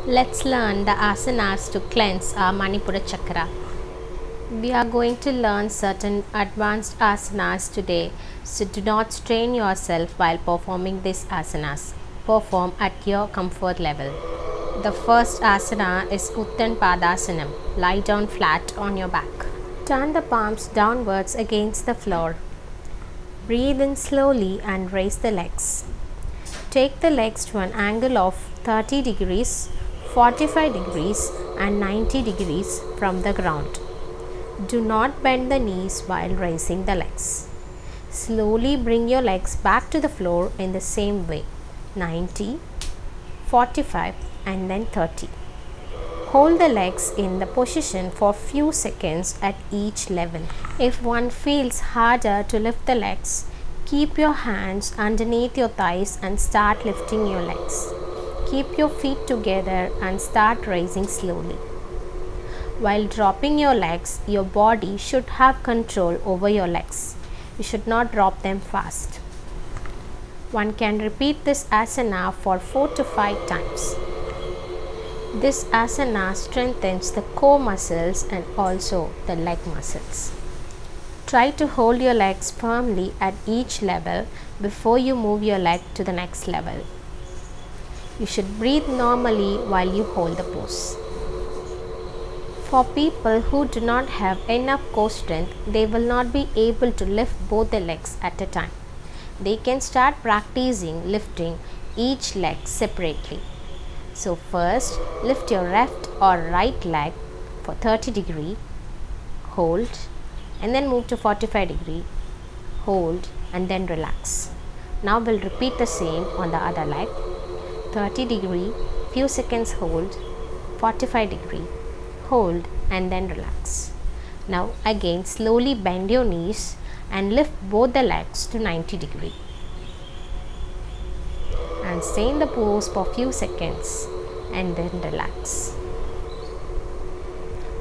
Let's learn the asanas to cleanse our Manipura chakra. We are going to learn certain advanced asanas today, so do not strain yourself while performing these asanas. Perform at your comfort level. The first asana is Uttan Padasanam. Lie down flat on your back. Turn the palms downwards against the floor. Breathe in slowly and raise the legs. Take the legs to an angle of 30 degrees, 45 degrees and 90 degrees from the ground. Do not bend the knees while raising the legs. Slowly bring your legs back to the floor in the same way, 90, 45 and then 30. Hold the legs in the position for few seconds at each level. If one feels harder to lift the legs, keep your hands underneath your thighs and start lifting your legs. Keep your feet together and start raising slowly. While dropping your legs, your body should have control over your legs. You should not drop them fast. One can repeat this asana for 4 to 5 times. This asana strengthens the core muscles and also the leg muscles. Try to hold your legs firmly at each level before you move your leg to the next level. You should breathe normally while you hold the pose. For people who do not have enough core strength, they will not be able to lift both the legs at a time. They can start practicing lifting each leg separately. So first, lift your left or right leg for 30 degree, hold, and then move to 45 degree, hold, and then relax. Now we'll repeat the same on the other leg. 30 degree, few seconds hold, 45 degree, hold and then relax. Now again slowly bend your knees and lift both the legs to 90 degree. And stay in the pose for few seconds and then relax.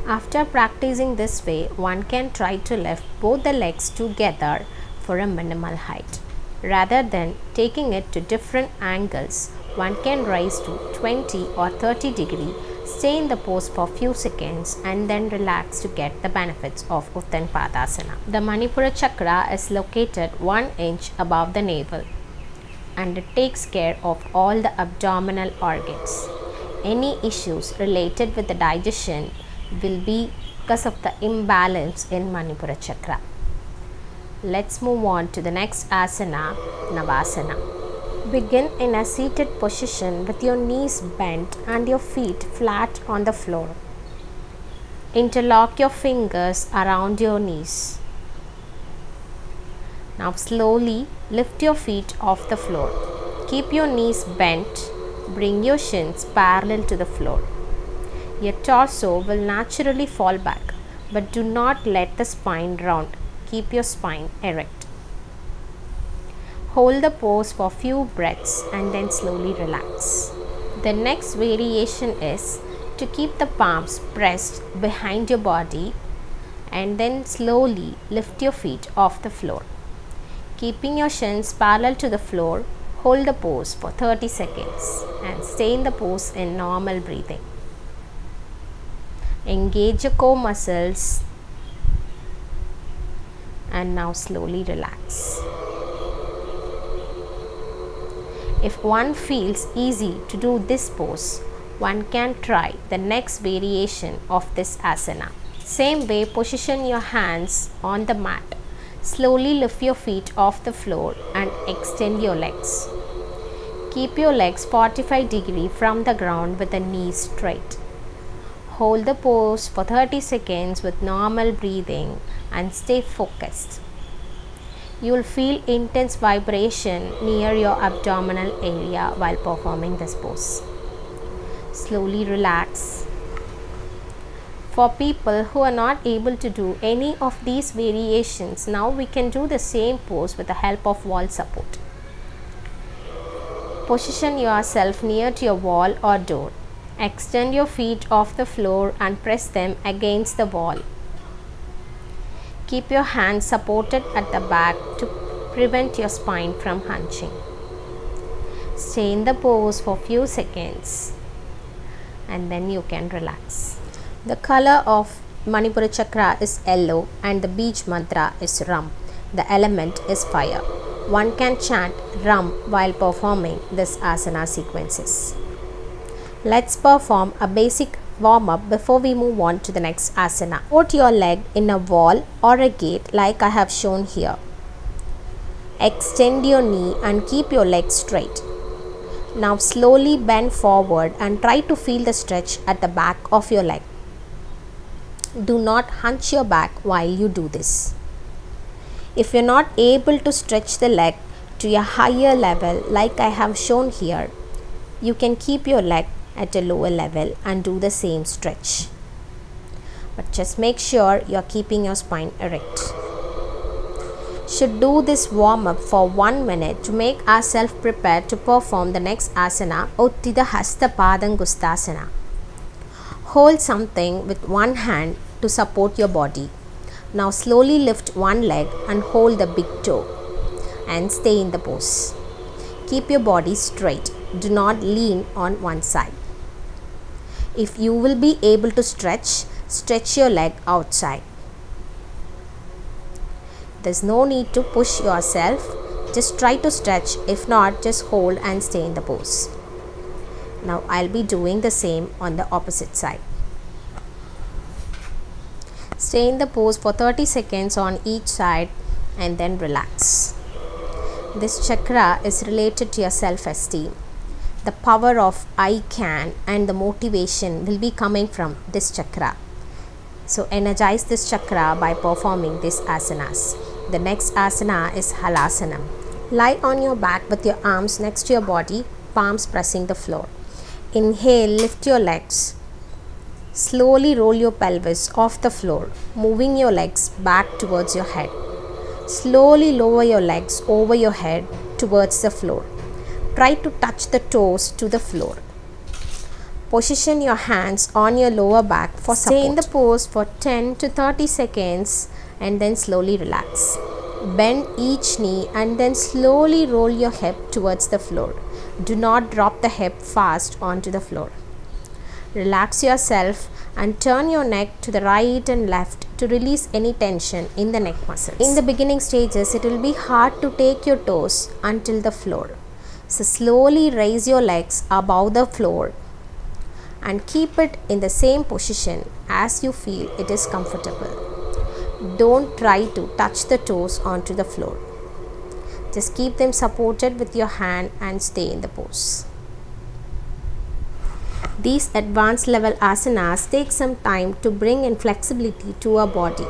After practicing this way, one can try to lift both the legs together for a minimal height. Rather than taking it to different angles, one can rise to 20 or 30 degree, stay in the pose for few seconds and then relax to get the benefits of Uttan Padasana. The Manipura chakra is located 1 inch above the navel and it takes care of all the abdominal organs. Any issues related with the digestion will be because of the imbalance in Manipura chakra. Let's move on to the next asana, Navasana. Begin in a seated position with your knees bent and your feet flat on the floor. Interlock your fingers around your knees. Now slowly lift your feet off the floor. Keep your knees bent. Bring your shins parallel to the floor. Your torso will naturally fall back, but do not let the spine round. Keep your spine erect. Hold the pose for few breaths and then slowly relax. The next variation is to keep the palms pressed behind your body and then slowly lift your feet off the floor. Keeping your shins parallel to the floor, hold the pose for 30 seconds and stay in the pose in normal breathing. Engage your core muscles and now slowly relax. If one feels easy to do this pose, one can try the next variation of this asana. Same way, position your hands on the mat. Slowly lift your feet off the floor and extend your legs. Keep your legs 45 degrees from the ground with the knees straight. Hold the pose for 30 seconds with normal breathing and stay focused. You will feel intense vibration near your abdominal area while performing this pose. Slowly relax. For people who are not able to do any of these variations, now we can do the same pose with the help of wall support. Position yourself near to your wall or door. Extend your feet off the floor and press them against the wall. Keep your hands supported at the back to prevent your spine from hunching. Stay in the pose for few seconds. and then you can relax. The color of Manipura chakra is yellow and the beach mantra is Ram. The element is fire. One can chant Ram while performing this asana sequences. Let's perform a basic warm-up before we move on to the next asana. Put your leg in a wall or a gate like I have shown here. Extend your knee and keep your leg straight. Now slowly bend forward and try to feel the stretch at the back of your leg. Do not hunch your back while you do this. If you're not able to stretch the leg to a higher level like I have shown here, you can keep your leg at a lower level and do the same stretch. But just make sure you're keeping your spine erect. Should do this warm up for 1 minute to make ourselves prepared to perform the next asana, Uttita Hasta Padangustasana. Hold something with one hand to support your body. Now slowly lift one leg and hold the big toe and stay in the pose. Keep your body straight. Do not lean on one side. If you will be able to stretch your leg outside. There's no need to push yourself. Just try to stretch. If not, just hold and stay in the pose. Now I'll be doing the same on the opposite side. Stay in the pose for 30 seconds on each side and then relax. This chakra is related to your self-esteem. The power of I can and the motivation will be coming from this chakra. So energize this chakra by performing these asanas. The next asana is Halasanam. Lie on your back with your arms next to your body, palms pressing the floor. Inhale, lift your legs. Slowly roll your pelvis off the floor, moving your legs back towards your head. Slowly lower your legs over your head towards the floor. Try to touch the toes to the floor. Position your hands on your lower back for support. Stay in the pose for 10 to 30 seconds and then slowly relax. Bend each knee and then slowly roll your hip towards the floor. Do not drop the hip fast onto the floor. Relax yourself and turn your neck to the right and left to release any tension in the neck muscles. In the beginning stages, it will be hard to take your toes until the floor. So slowly raise your legs above the floor and keep it in the same position as you feel it is comfortable. Don't try to touch the toes onto the floor. Just keep them supported with your hand and stay in the pose. These advanced level asanas take some time to bring in flexibility to our body.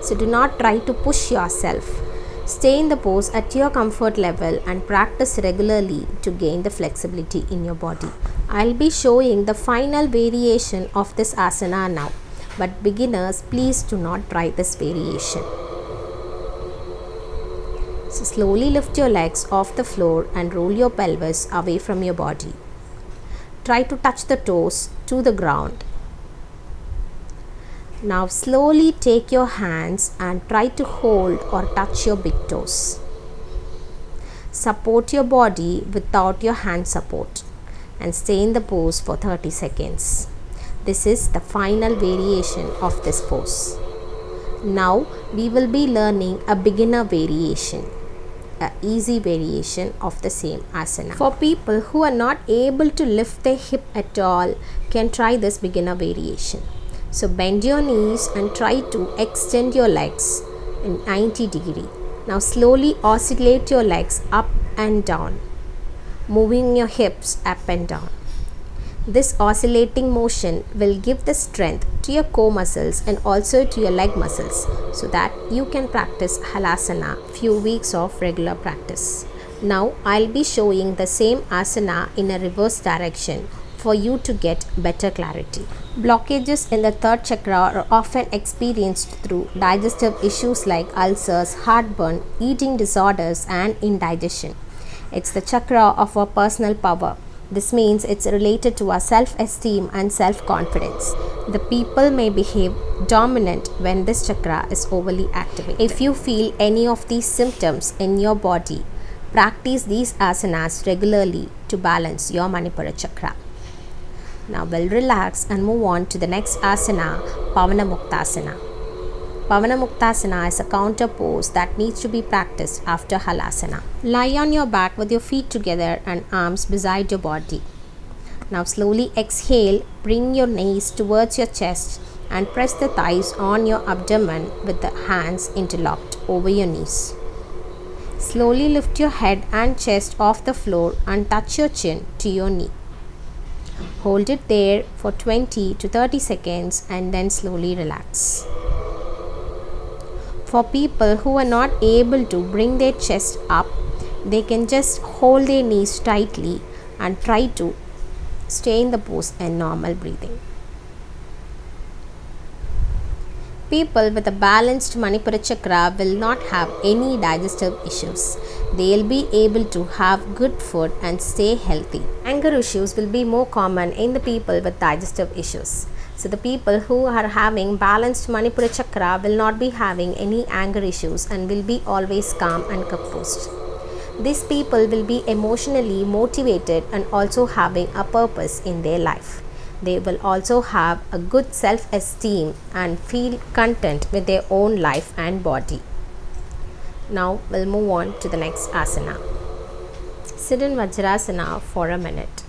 So do not try to push yourself. Stay in the pose at your comfort level and practice regularly to gain the flexibility in your body. I'll be showing the final variation of this asana now. But beginners, please do not try this variation. So slowly lift your legs off the floor and roll your pelvis away from your body. Try to touch the toes to the ground. Now slowly take your hands and try to hold or touch your big toes. Support your body without your hand support and stay in the pose for 30 seconds. This is the final variation of this pose. Now we will be learning a beginner variation, an easy variation of the same asana. For people who are not able to lift their hip at all, can try this beginner variation. So bend your knees and try to extend your legs in 90 degree. Now slowly oscillate your legs up and down, moving your hips up and down. This oscillating motion will give the strength to your core muscles and also to your leg muscles so that you can practice Halasana few weeks of regular practice. Now I'll be showing the same asana in a reverse direction for you to get better clarity. Blockages in the third chakra are often experienced through digestive issues like ulcers, heartburn, eating disorders and indigestion. It's the chakra of our personal power. This means it's related to our self-esteem and self-confidence. The people may behave dominant when this chakra is overly activated. If you feel any of these symptoms in your body, practice these asanas regularly to balance your Manipura chakra. Now we'll relax and move on to the next asana, Pavanamuktasana. Pavanamuktasana is a counter pose that needs to be practiced after Halasana. Lie on your back with your feet together and arms beside your body. Now slowly exhale, bring your knees towards your chest and press the thighs on your abdomen with the hands interlocked over your knees. Slowly lift your head and chest off the floor and touch your chin to your knee. Hold it there for 20 to 30 seconds and then slowly relax. For people who are not able to bring their chest up, they can just hold their knees tightly and try to stay in the pose and normal breathing. People with a balanced Manipura chakra will not have any digestive issues. They'll be able to have good food and stay healthy. Anger issues will be more common in the people with digestive issues. So the people who are having balanced Manipura chakra will not be having any anger issues and will be always calm and composed. These people will be emotionally motivated and also having a purpose in their life. They will also have a good self-esteem and feel content with their own life and body. Now we'll move on to the next asana. Sit in Vajrasana for a minute.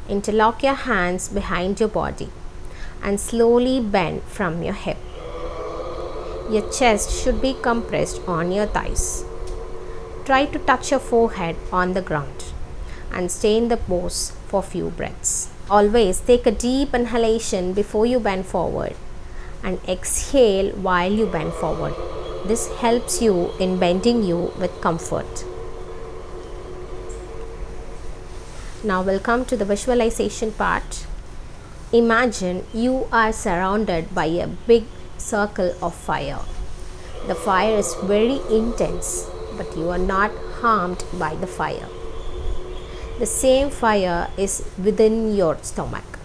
Interlock your hands behind your body and slowly bend from your hip. Your chest should be compressed on your thighs. Try to touch your forehead on the ground and stay in the pose for few breaths. Always take a deep inhalation before you bend forward and exhale while you bend forward. This helps you in bending you with comfort. Now we'll come to the visualization part. Imagine you are surrounded by a big circle of fire. The fire is very intense, but you are not harmed by the fire. The same fire is within your stomach,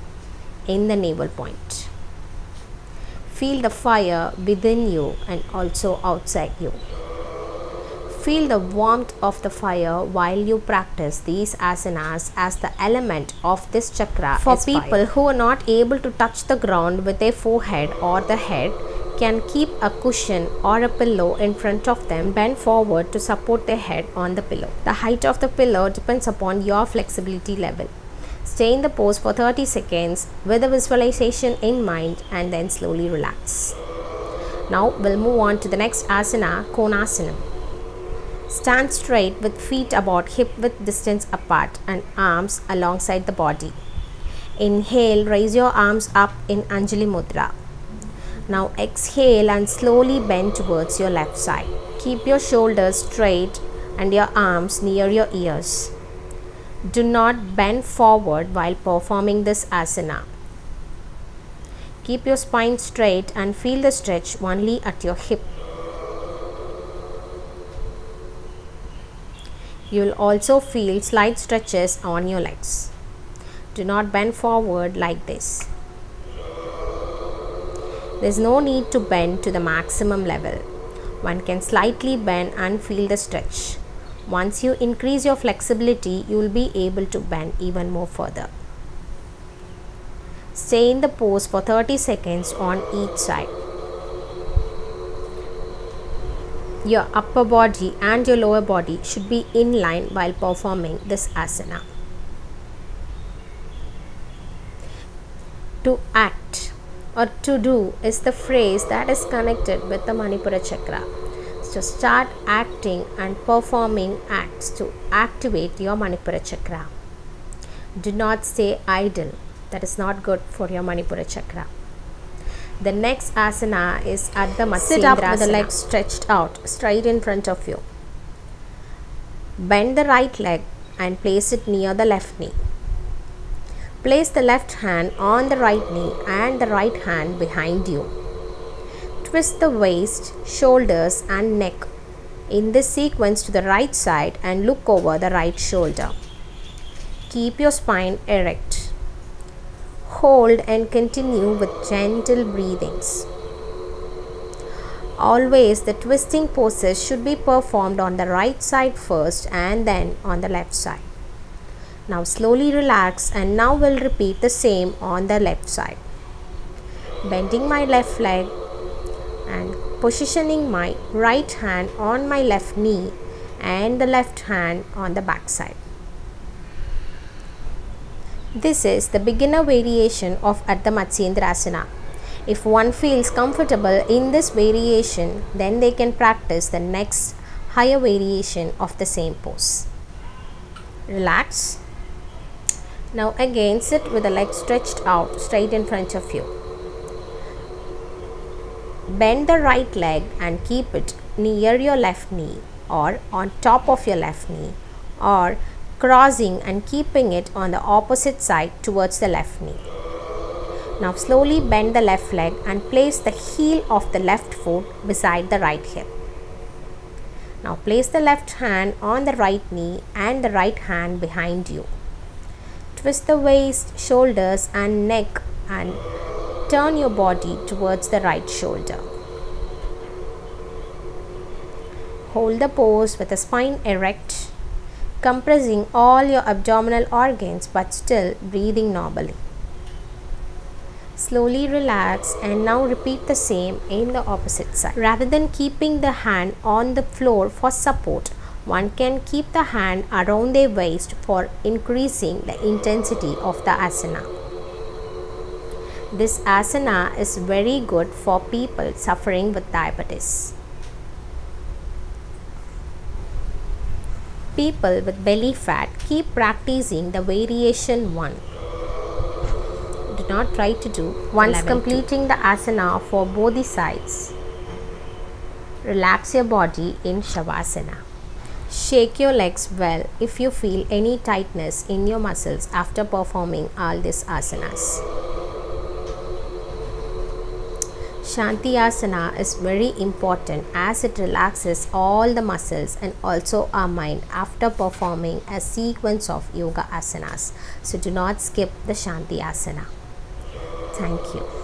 in the navel point. Feel the fire within you and also outside you. Feel the warmth of the fire while you practice these asanas, as the element of this chakra for is people fire. Who are not able to touch the ground with their forehead or the head, can keep a cushion or a pillow in front of them, bend forward to support their head on the pillow. The height of the pillow depends upon your flexibility level. Stay in the pose for 30 seconds with the visualization in mind and then slowly relax. Now we'll move on to the next asana, Konasana. Stand straight with feet about hip width distance apart and arms alongside the body. Inhale, raise your arms up in Anjali Mudra. Now exhale and slowly bend towards your left side. Keep your shoulders straight and your arms near your ears. Do not bend forward while performing this asana. Keep your spine straight and feel the stretch only at your hip. You will also feel slight stretches on your legs. Do not bend forward like this. There is no need to bend to the maximum level. One can slightly bend and feel the stretch. Once you increase your flexibility, you will be able to bend even more further. Stay in the pose for 30 seconds on each side. Your upper body and your lower body should be in line while performing this asana. To act or to do is the phrase that is connected with the Manipura chakra. So start acting and performing acts to activate your Manipura chakra. Do not stay idle. That is not good for your Manipura chakra. The next asana is Ardha Matsyendrasana. Sit up with the legs stretched out straight in front of you. Bend the right leg and place it near the left knee. Place the left hand on the right knee and the right hand behind you. Twist the waist, shoulders and neck in this sequence to the right side and look over the right shoulder. Keep your spine erect. Hold and continue with gentle breathings. Always the twisting poses should be performed on the right side first and then on the left side. Now slowly relax, and now we'll repeat the same on the left side. Bending my left leg and positioning my right hand on my left knee and the left hand on the back side. This is the beginner variation of Ardha Matsyendrasana. If one feels comfortable in this variation, then they can practice the next higher variation of the same pose. Relax. Now again sit with the legs stretched out straight in front of you. Bend the right leg and keep it near your left knee or on top of your left knee, or crossing and keeping it on the opposite side towards the left knee. Now slowly bend the left leg and place the heel of the left foot beside the right hip. Now place the left hand on the right knee and the right hand behind you. Twist the waist, shoulders and neck and turn your body towards the right shoulder. Hold the pose with the spine erect, compressing all your abdominal organs but still breathing normally. Slowly relax, and now repeat the same in the opposite side. Rather than keeping the hand on the floor for support, one can keep the hand around their waist for increasing the intensity of the asana. This asana is very good for people suffering with diabetes. People with belly fat, keep practicing the variation 1. Do not try to do once completing the asana for both the sides. Relax your body in Shavasana. Shake your legs well if you feel any tightness in your muscles after performing all these asanas. Shanti Asana is very important as it relaxes all the muscles and also our mind after performing a sequence of yoga asanas. So do not skip the Shanti Asana. Thank you.